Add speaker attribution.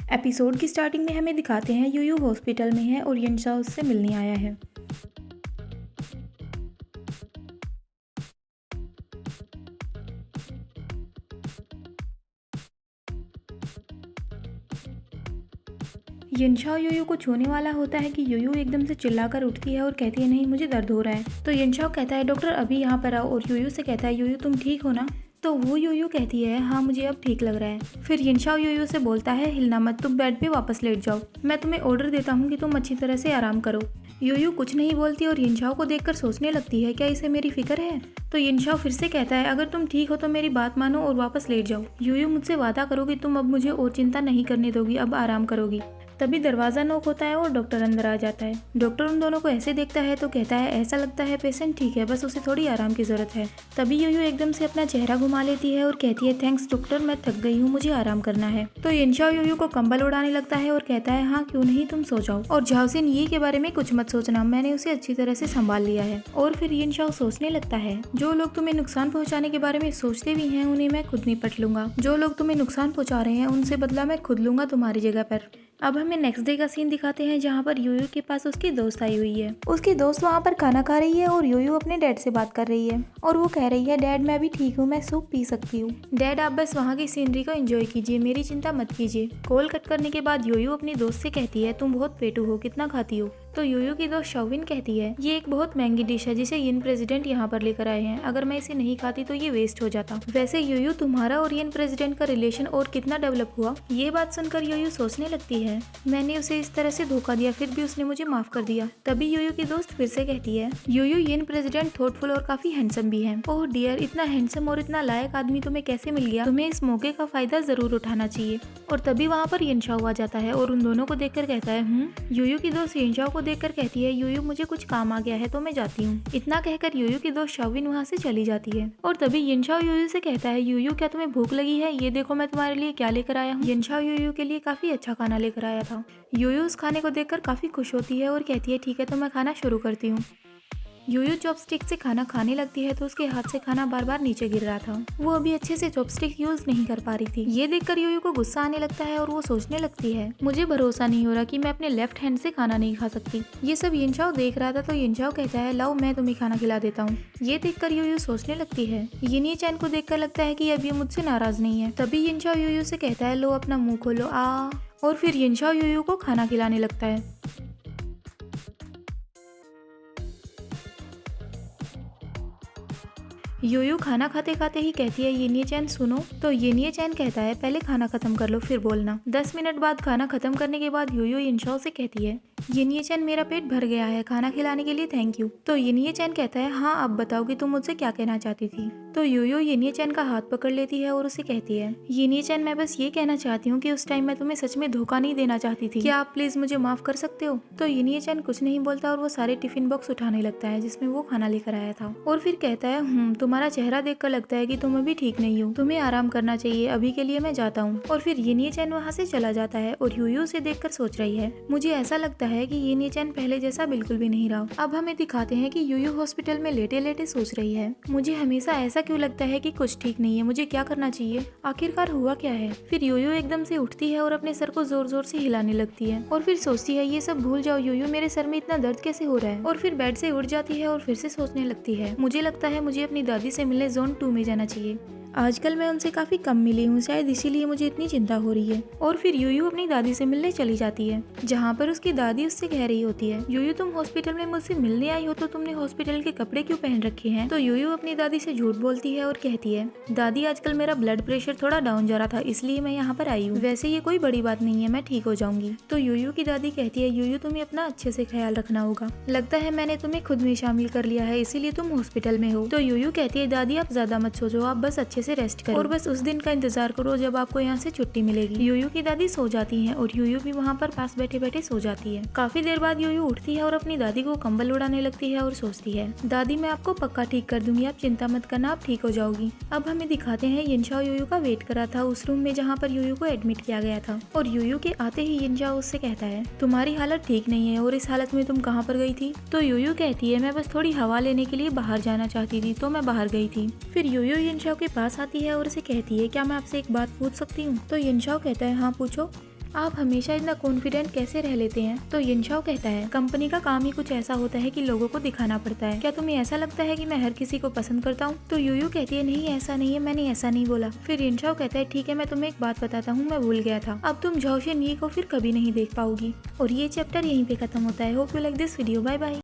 Speaker 1: Episode की starting में हमें दिखाते हैं यूयू हॉस्पिटल में है और यिनशा उससे मिलने आया है। यिनशा यूयू को छूने वाला होता है कि यूयू एकदम से चिल्लाकर उठती है और कहती है नहीं मुझे दर्द हो रहा है। तो यिनशा कहता है डॉक्टर अभी यहाँ पर आओ और यूयू से कहता है यूयू तुम ठीक हो ना। तो वो यूयू कहती है हाँ मुझे अब ठीक लग रहा है। फिर यिनशा यूयू से बोलता है हिलना मत, तुम बेड पे वापस लेट जाओ, मैं तुम्हें ऑर्डर देता हूँ कि तुम अच्छी तरह से आराम करो। यूयू कुछ नहीं बोलती और यिनशाओ को देखकर सोचने लगती है क्या इसे मेरी फिक्र है। तो यिनशाओ फिर से कहता है अगर तुम ठीक हो तो मेरी बात मानो और वापस लेट जाओ। यूयू मुझसे वादा करो कि तुम अब मुझे और चिंता नहीं करने दोगी, अब आराम करोगी। तभी दरवाजा नॉक होता है और डॉक्टर अंदर आ जाता है। डॉक्टर उन दोनों को ऐसे देखता है तो कहता है ऐसा लगता है पेशेंट ठीक है, बस उसे थोड़ी आराम की जरूरत है। तभी यूयू एकदम से अपना चेहरा घुमा लेती है और कहती है थैंक्स डॉक्टर, मैं थक गई हूँ, मुझे आराम करना है। तो यिनशाओ यूयू को कंबल उड़ाने लगता है और कहता है हाँ क्यों नहीं, तुम सो जाओ और झाओसिन ये के बारे में कुछ मत सोचना, मैंने उसे अच्छी तरह से संभाल लिया है। और फिर यिनशाओ सोचने लगता है जो लोग तुम्हें नुकसान पहुँचाने के बारे में सोचते भी हैं उन्हें मैं खुद निपट लूंगा, जो लोग तुम्हें नुकसान पहुँचा रहे हैं उनसे बदला मैं खुद लूंगा तुम्हारी जगह पर। अब हमें नेक्स्ट डे का सीन दिखाते हैं जहाँ पर यूयू के पास उसकी दोस्त आई हुई है। उसकी दोस्त वहाँ पर खाना खा रही है और यूयू अपने डैड से बात कर रही है और वो कह रही है डैड मैं भी ठीक हूँ, मैं सूप पी सकती हूँ, डैड आप बस वहाँ की सीनरी को एंजॉय कीजिए, मेरी चिंता मत कीजिए। कॉल कट करने के बाद यूयू अपनी दोस्त से कहती है तुम बहुत पेटू हो, कितना खाती हो। तो यूयू की दोस्त शाओविन कहती है ये एक बहुत महंगी डिश है जिसे यिन प्रेसिडेंट यहाँ पर लेकर आए हैं, अगर मैं इसे नहीं खाती तो ये वेस्ट हो जाता। वैसे यूयू तुम्हारा और यिन प्रेसिडेंट का रिलेशन और कितना डेवलप हुआ। ये बात सुनकर यूयू सोचने लगती है मैंने उसे इस तरह से धोखा दिया फिर भी उसने मुझे माफ कर दिया। तभी यूयू की दोस्त फिर से कहती है यूयू यिन प्रेसिडेंट थॉटफुल और काफी हैंडसम भी है। ओह डियर, इतना हैंडसम और इतना लायक आदमी तुम्हें कैसे मिल गया, तुम्हें इस मौके का फायदा जरूर उठाना चाहिए। और तभी वहाँ पर यिनशाओ आ जाता है और उन दोनों को देखकर कहता है यूयू की दोस्त यिनशाओ को देखकर कहती है यूयू मुझे कुछ काम आ गया है तो मैं जाती हूँ। इतना कहकर यूयू की दोस्त शाओविन वहाँ से चली जाती है। और तभी यिनशाओ यूयू से कहता है यूयू क्या तुम्हें भूख लगी है, ये देखो मैं तुम्हारे लिए क्या लेकर आया हूँ। यिनशाओ यूयू के लिए काफी अच्छा खाना लेकर आया था। यूयू उस खाने को देखकर काफी खुश होती है और कहती है ठीक है तो मैं खाना शुरू करती हूँ। यूयू चॉपस्टिक से खाना खाने लगती है तो उसके हाथ से खाना बार बार नीचे गिर रहा था, वो अभी अच्छे से चॉपस्टिक यूज नहीं कर पा रही थी। ये देखकर यूयू को गुस्सा आने लगता है और वो सोचने लगती है मुझे भरोसा नहीं हो रहा कि मैं अपने लेफ्ट हैंड से खाना नहीं खा सकती। ये सब यिनशाओ देख रहा था तो यिनशाओ कहता है लाओ मैं तुम्हें खाना खिला देता हूँ। ये देखकर यूयू सोचने लगती है यिन चैन को देखकर लगता है कि अब ये मुझसे नाराज नहीं है। तभी यिनशाओ यूयू से कहता है लो अपना मुंह खोलो आ, और फिर यिनशाओ यूयू को खाना खिलाने लगता है। यूयू खाना खाते खाते ही कहती है यिन चैन सुनो। तो यिन चैन कहता है पहले खाना खत्म कर लो फिर बोलना। 10 मिनट बाद खाना खत्म करने के बाद यूयू यिनशाओ से कहती है यिन चैन मेरा पेट भर गया है, खाना खिलाने के लिए थैंक यू। तो यिन चैन कहता है हाँ अब बताओ कि तुम मुझसे क्या कहना चाहती थी। तो यूयू यिन चैन का हाथ पकड़ लेती है और उसे कहती है यिन चैन मैं बस ये कहना चाहती हूँ कि उस टाइम मैं तुम्हें सच में धोखा नहीं देना चाहती थी, क्या आप प्लीज मुझे माफ कर सकते हो। तो यिन चैन कुछ नहीं बोलता और वो सारे टिफिन बॉक्स उठाने लगता है जिसमें वो खाना लेकर आया था और फिर कहता है तुम्हारा चेहरा देखकर लगता है कि तुम अभी ठीक नहीं हो, तुम्हें आराम करना चाहिए, अभी के लिए मैं जाता हूँ। और फिर यिन चैन वहाँ से चला जाता है और यूयू उसे देखकर सोच रही है मुझे ऐसा लगता है कि यिन चैन पहले जैसा बिल्कुल भी नहीं रहा। अब हमें दिखाते हैं कि यूयू हॉस्पिटल में लेटे लेटे सोच रही है मुझे हमेशा ऐसा क्यों लगता है कि कुछ ठीक नहीं है, मुझे क्या करना चाहिए, आखिरकार हुआ क्या है। फिर यूयू एकदम से उठती है और अपने सर को जोर जोर से हिलाने लगती है और फिर सोचती है ये सब भूल जाओ यूयू, मेरे सर में इतना दर्द कैसे हो रहा है। और फिर बेड से उठ जाती है और फिर से सोचने लगती है मुझे लगता है मुझे अपनी दादी से मिलने जोन 2 में जाना चाहिए, आजकल मैं उनसे काफी कम मिली हूँ, शायद इसीलिए मुझे इतनी चिंता हो रही है। और फिर यूयू अपनी दादी से मिलने चली जाती है जहाँ पर उसकी दादी उससे कह रही होती है यूयू तुम हॉस्पिटल में मुझसे मिलने आई हो तो तुमने हॉस्पिटल के कपड़े क्यों पहन रखे हैं। तो यूयू अपनी दादी से झूठ बोलती है और कहती है दादी आजकल मेरा ब्लड प्रेशर थोड़ा डाउन जा रहा था इसलिए मैं यहाँ पर आई हूँ, वैसे ये कोई बड़ी बात नहीं है, मैं ठीक हो जाऊंगी। तो यूयू की दादी कहती है यूयू तुम्हें अपना अच्छे से ख्याल रखना होगा, लगता है मैंने तुम्हें खुद में शामिल कर लिया है इसीलिए तुम हॉस्पिटल में हो। तो यूयू कहती है दादी आप ज्यादा मत सोचो, आप बस अच्छे से रेस्ट करो और बस उस दिन का इंतजार करो जब आपको यहाँ से छुट्टी मिलेगी। यूयू की दादी सो जाती है और यूयू भी वहाँ पर पास बैठे बैठे सो जाती है। काफी देर बाद यूयू उठती है और अपनी दादी को कंबल उड़ाने लगती है और सोचती है दादी मैं आपको पक्का ठीक कर दूंगी, आप चिंता मत करना, आप ठीक हो जाओगी। अब हमें दिखाते हैं यिनशाओ यूयू का वेट करा था उस रूम में जहाँ पर यूयू को एडमिट किया गया था और यूयू के आते ही यिनशाओ उससे कहता है तुम्हारी हालत ठीक नहीं है और इस हालत में तुम कहाँ पर गई थी। तो यूयू कहती है मैं बस थोड़ी हवा लेने के लिए बाहर जाना चाहती थी तो मैं बाहर गई थी। फिर यूयू यिनशाओ के पास आती है और उसे कहती है क्या मैं आपसे एक बात पूछ सकती हूँ। तो यिनशाओ कहता है हाँ पूछो। आप हमेशा इतना कॉन्फिडेंट कैसे रह लेते हैं? तो यिनशाओ कहता है कंपनी का काम ही कुछ ऐसा होता है कि लोगों को दिखाना पड़ता है। क्या तुम्हें ऐसा लगता है कि मैं हर किसी को पसंद करता हूँ? तो यूयू कहती है नहीं ऐसा नहीं है, मैंने ऐसा नहीं बोला। फिर यिनशाओ कहता है ठीक है, मैं तुम्हें एक बात बताता हूँ, मैं भूल गया था। अब तुम झाओशिन यी को फिर कभी नहीं देख पाओगी। और ये चैप्टर यहीं पे खत्म होता है। Hope you like this video. Bye bye.